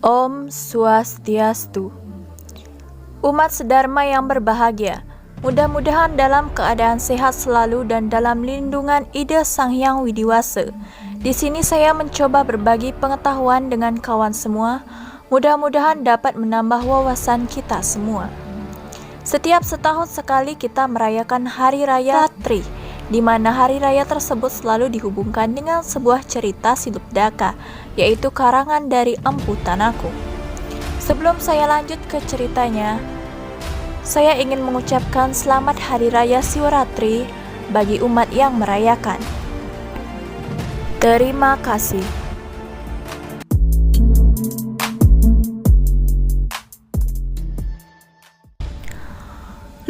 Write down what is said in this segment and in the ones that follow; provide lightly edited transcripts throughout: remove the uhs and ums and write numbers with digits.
Om Swastiastu. Umat sedharma yang berbahagia, mudah-mudahan dalam keadaan sehat selalu dan dalam lindungan Ida Sang Hyang Widiwasa. Di sini saya mencoba berbagi pengetahuan dengan kawan semua, mudah-mudahan dapat menambah wawasan kita semua. Setiap setahun sekali kita merayakan Hari Raya Tri, di mana hari raya tersebut selalu dihubungkan dengan sebuah cerita si Lubdaka, yaitu karangan dari Empu Tanaku. Sebelum saya lanjut ke ceritanya, saya ingin mengucapkan selamat Hari Raya Siwaratri bagi umat yang merayakan. Terima kasih.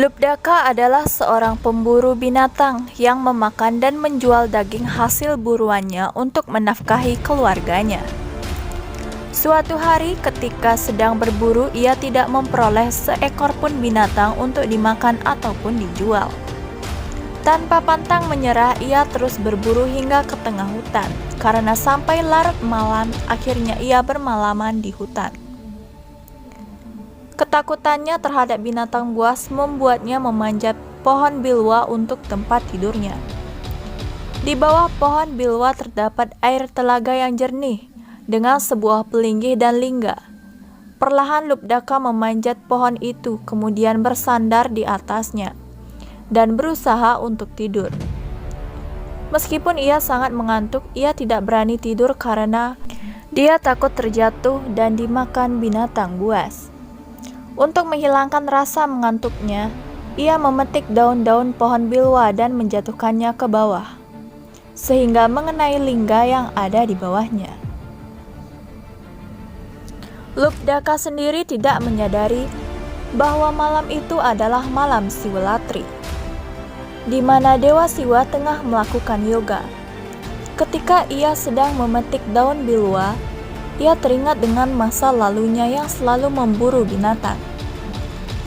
Lubdaka adalah seorang pemburu binatang yang memakan dan menjual daging hasil buruannya untuk menafkahi keluarganya. Suatu hari ketika sedang berburu, ia tidak memperoleh seekor pun binatang untuk dimakan ataupun dijual. Tanpa pantang menyerah, ia terus berburu hingga ke tengah hutan. Karena sampai larut malam, akhirnya ia bermalaman di hutan. Ketakutannya terhadap binatang buas membuatnya memanjat pohon bilwa untuk tempat tidurnya. Di bawah pohon bilwa terdapat air telaga yang jernih dengan sebuah pelinggih dan lingga. Perlahan Lubdaka memanjat pohon itu, kemudian bersandar di atasnya dan berusaha untuk tidur. Meskipun ia sangat mengantuk, ia tidak berani tidur karena dia takut terjatuh dan dimakan binatang buas. Untuk menghilangkan rasa mengantuknya, ia memetik daun-daun pohon bilwa dan menjatuhkannya ke bawah, sehingga mengenai lingga yang ada di bawahnya. Lubdaka sendiri tidak menyadari bahwa malam itu adalah malam Siwalatri, di mana Dewa Siwa tengah melakukan yoga. Ketika ia sedang memetik daun bilwa, ia teringat dengan masa lalunya yang selalu memburu binatang.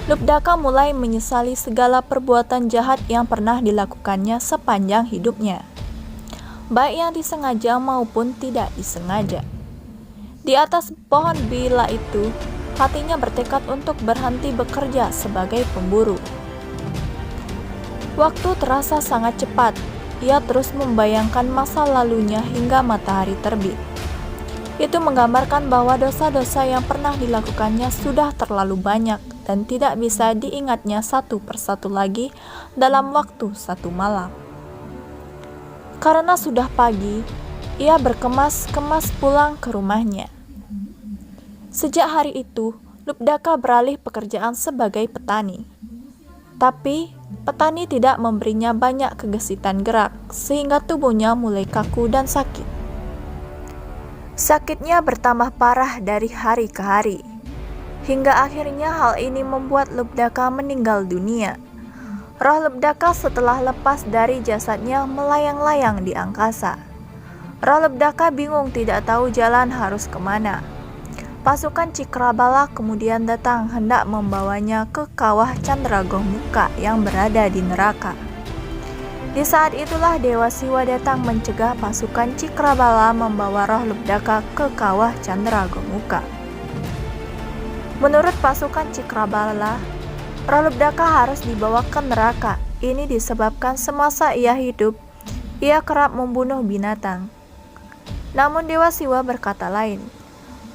Lubdaka mulai menyesali segala perbuatan jahat yang pernah dilakukannya sepanjang hidupnya, baik yang disengaja maupun tidak disengaja. Di atas pohon bila itu, hatinya bertekad untuk berhenti bekerja sebagai pemburu. Waktu terasa sangat cepat, ia terus membayangkan masa lalunya hingga matahari terbit. Itu menggambarkan bahwa dosa-dosa yang pernah dilakukannya sudah terlalu banyak dan tidak bisa diingatnya satu persatu lagi dalam waktu satu malam. Karena sudah pagi, ia berkemas-kemas pulang ke rumahnya. Sejak hari itu, Lubdaka beralih pekerjaan sebagai petani. Tapi, petani tidak memberinya banyak kegesitan gerak, sehingga tubuhnya mulai kaku dan sakit. Sakitnya bertambah parah dari hari ke hari, hingga akhirnya hal ini membuat Lubdaka meninggal dunia. Roh Lubdaka setelah lepas dari jasadnya melayang-layang di angkasa. Roh Lubdaka bingung tidak tahu jalan harus kemana. Pasukan Cikrabala kemudian datang hendak membawanya ke kawah Candragomuka yang berada di neraka. Di saat itulah Dewa Siwa datang mencegah pasukan Cikrabala membawa roh Lubdaka ke kawah Candragomuka. Menurut pasukan Cikrabala, roh Lubdaka harus dibawa ke neraka. Ini disebabkan semasa ia hidup, ia kerap membunuh binatang. Namun Dewa Siwa berkata lain.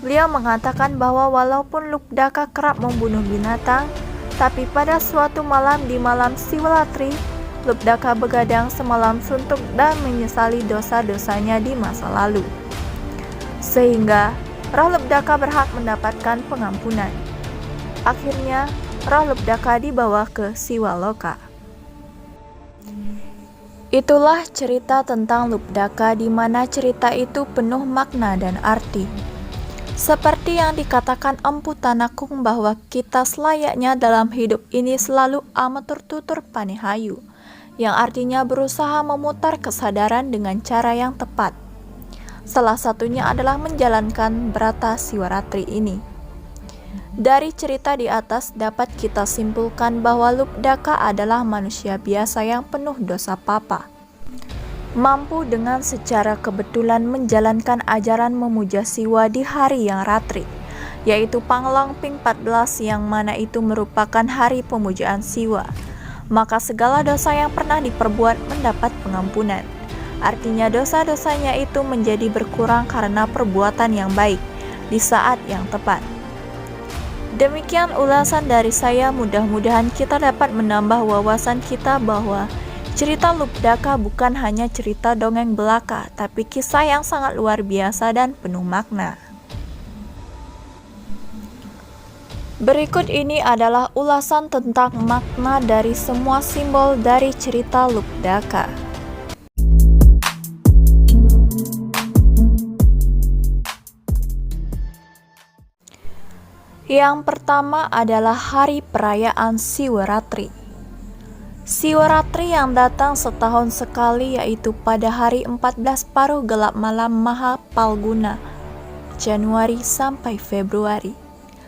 Beliau mengatakan bahwa walaupun Lubdaka kerap membunuh binatang, tapi pada suatu malam di malam Siwalatri, Lubdaka begadang semalam suntuk dan menyesali dosa-dosanya di masa lalu. Sehingga roh Lubdaka berhak mendapatkan pengampunan. Akhirnya, roh Lubdaka dibawa ke Siwaloka. Itulah cerita tentang Lubdaka, di mana cerita itu penuh makna dan arti. Seperti yang dikatakan Empu Tanakung bahwa kita selayaknya dalam hidup ini selalu amatur tutur panehayu, yang artinya berusaha memutar kesadaran dengan cara yang tepat. Salah satunya adalah menjalankan Brata Siwaratri ini. Dari cerita di atas dapat kita simpulkan bahwa Lubdaka adalah manusia biasa yang penuh dosa papa, mampu dengan secara kebetulan menjalankan ajaran memuja Siwa di hari yang ratri, yaitu Panglongping 14 yang mana itu merupakan hari pemujaan Siwa. Maka segala dosa yang pernah diperbuat mendapat pengampunan. Artinya dosa-dosanya itu menjadi berkurang karena perbuatan yang baik di saat yang tepat. Demikian ulasan dari saya, mudah-mudahan kita dapat menambah wawasan kita bahwa cerita Lubdaka bukan hanya cerita dongeng belaka, tapi kisah yang sangat luar biasa dan penuh makna. Berikut ini adalah ulasan tentang makna dari semua simbol dari cerita Lubdaka. Yang pertama adalah hari perayaan Siwaratri. Siwaratri yang datang setahun sekali, yaitu pada hari 14 paruh gelap malam Maha Palguna, Januari sampai Februari.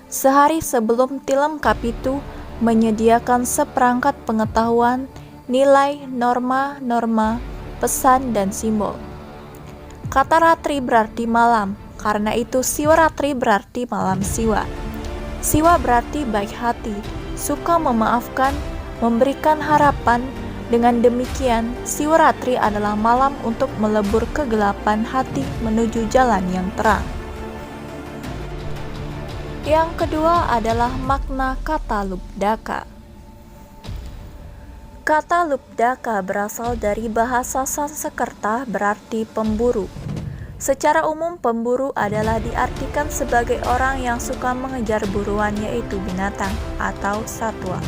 Sehari sebelum Tilem Kapitu menyediakan seperangkat pengetahuan, nilai, norma, pesan, dan simbol. Kata ratri berarti malam, karena itu Siwaratri berarti malam Siwa. Siwa berarti baik hati, suka memaafkan, memberikan harapan. Dengan demikian, Siwaratri adalah malam untuk melebur kegelapan hati menuju jalan yang terang. Yang kedua adalah makna kata Lubdaka. Kata Lubdaka berasal dari bahasa Sanskerta berarti pemburu. Secara umum pemburu adalah diartikan sebagai orang yang suka mengejar buruan, yaitu binatang atau satwa.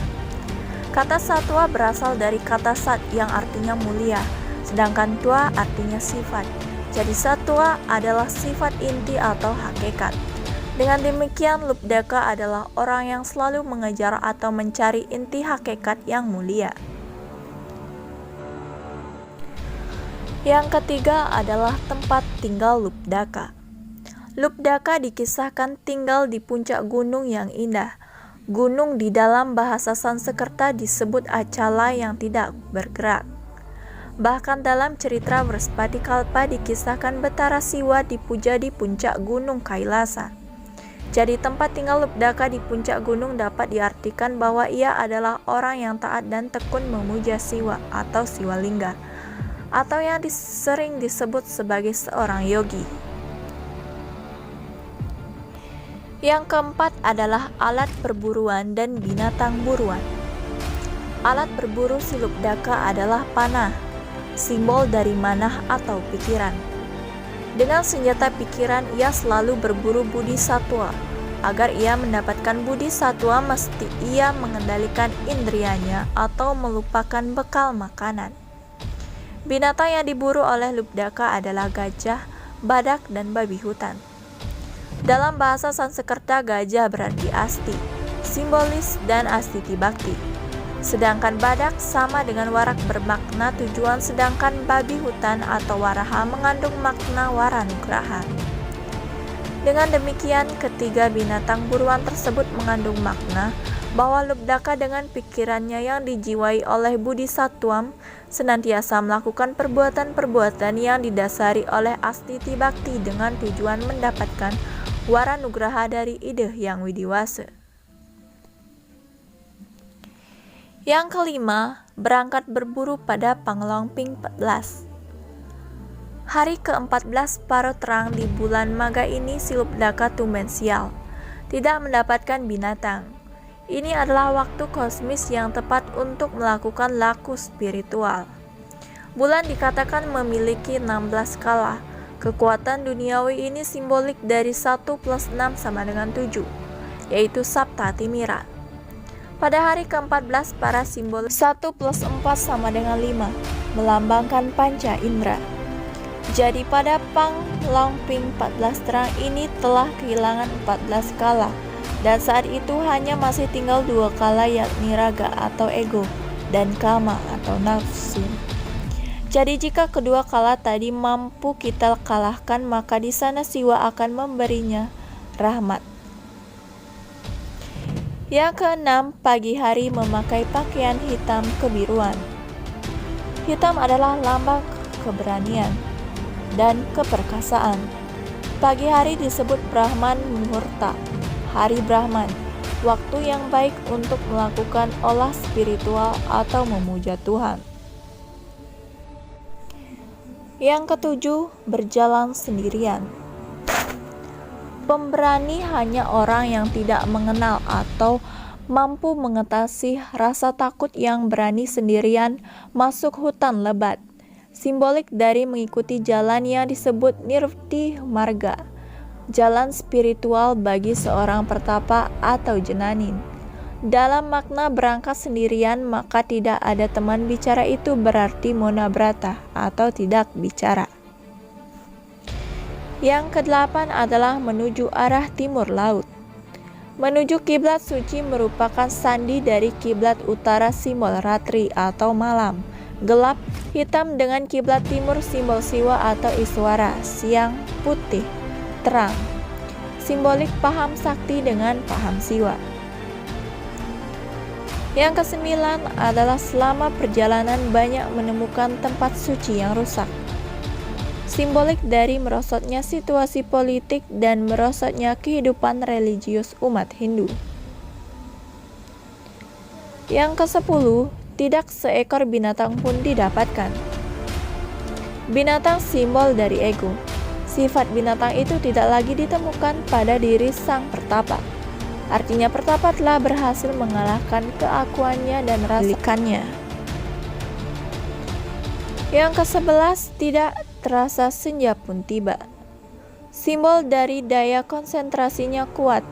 Kata satwa berasal dari kata sat yang artinya mulia, sedangkan tua artinya sifat. Jadi satwa adalah sifat inti atau hakikat. Dengan demikian, Lubdaka adalah orang yang selalu mengejar atau mencari inti hakikat yang mulia. Yang ketiga adalah tempat tinggal Lubdaka. Lubdaka dikisahkan tinggal di puncak gunung yang indah. Gunung di dalam bahasa Sanskerta disebut acala yang tidak bergerak. Bahkan dalam cerita Vrispatikalpa dikisahkan Betara Siwa dipuja di puncak gunung Kailasa. Jadi tempat tinggal Lubdaka di puncak gunung dapat diartikan bahwa ia adalah orang yang taat dan tekun memuja Siwa atau Siwalingga, atau yang sering disebut sebagai seorang yogi. Yang keempat adalah alat perburuan dan binatang buruan. Alat berburu si Lubdaka adalah panah, simbol dari manah atau pikiran. Dengan senjata pikiran, ia selalu berburu budi satwa. Agar ia mendapatkan budi satwa, mesti ia mengendalikan indrianya atau melupakan bekal makanan. Binatang yang diburu oleh Lubdaka adalah gajah, badak, dan babi hutan. Dalam bahasa Sanskerta, gajah berarti asti, simbolis, dan astiti bakti. Sedangkan badak sama dengan warak bermakna tujuan, sedangkan babi hutan atau waraha mengandung makna waranugraha. Dengan demikian, ketiga binatang buruan tersebut mengandung makna bahwa Lubdaka dengan pikirannya yang dijiwai oleh budi satwam senantiasa melakukan perbuatan-perbuatan yang didasari oleh astiti bakti dengan tujuan mendapatkan waranugraha dari ide yang widiwasa. Yang kelima, berangkat berburu pada Panglongping 14. Hari ke-14 paruh terang di bulan Maga ini si Lubdaka tumben sial, tidak mendapatkan binatang. Ini adalah waktu kosmis yang tepat untuk melakukan laku spiritual. Bulan dikatakan memiliki 16 skala. Kekuatan duniawi ini simbolik dari 1 plus 6 sama dengan 7, yaitu Sapta Timira. Pada hari ke-14 para simbol 1 plus 4 sama dengan 5, melambangkan panca indera. Jadi pada Panglongping 14 terang ini telah kehilangan 14 kala, dan saat itu hanya masih tinggal 2 kala, yakni raga atau ego dan kama atau nafsu. Jadi jika kedua kala tadi mampu kita kalahkan, maka di sana Siwa akan memberinya rahmat. Yang keenam, pagi hari memakai pakaian hitam kebiruan. Hitam adalah lambang keberanian dan keperkasaan. Pagi hari disebut Brahman Muhurta. hari Brahman, waktu yang baik untuk melakukan olah spiritual atau memuja Tuhan. Yang ketujuh, berjalan sendirian. Pemberani hanya orang yang tidak mengenal atau mampu mengatasi rasa takut yang berani sendirian masuk hutan lebat. Simbolik dari mengikuti jalan yang disebut Nirvati Marga, jalan spiritual bagi seorang pertapa atau jenanin. Dalam makna berangkat sendirian, maka tidak ada teman bicara itu berarti monabrata atau tidak bicara. Yang kedelapan adalah menuju arah timur laut. Menuju kiblat suci merupakan sandi dari kiblat utara simbol ratri atau malam, gelap, hitam dengan kiblat timur simbol siwa atau iswara, siang, putih, terang. Simbolik paham sakti dengan paham siwa. Yang kesembilan adalah selama perjalanan banyak menemukan tempat suci yang rusak. Simbolik dari merosotnya situasi politik dan merosotnya kehidupan religius umat Hindu. Yang ke-10, tidak seekor binatang pun didapatkan. Binatang simbol dari ego. Sifat binatang itu tidak lagi ditemukan pada diri sang pertapa. Artinya pertapa telah berhasil mengalahkan keakuannya dan rasikannya. Yang ke-11, tidak terasa senja pun tiba. Simbol dari daya konsentrasinya kuat.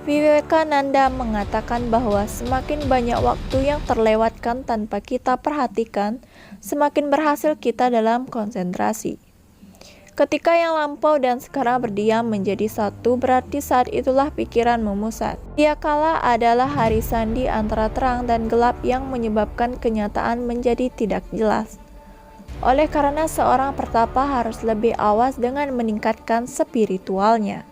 Vivekananda mengatakan bahwa semakin banyak waktu yang terlewatkan tanpa kita perhatikan, semakin berhasil kita dalam konsentrasi. Ketika yang lampau dan sekarang berdiam menjadi satu, berarti saat itulah pikiran memusat. Dia kala adalah hari sandi antara terang dan gelap yang menyebabkan kenyataan menjadi tidak jelas. Oleh karena seorang pertapa harus lebih awas dengan meningkatkan spiritualnya.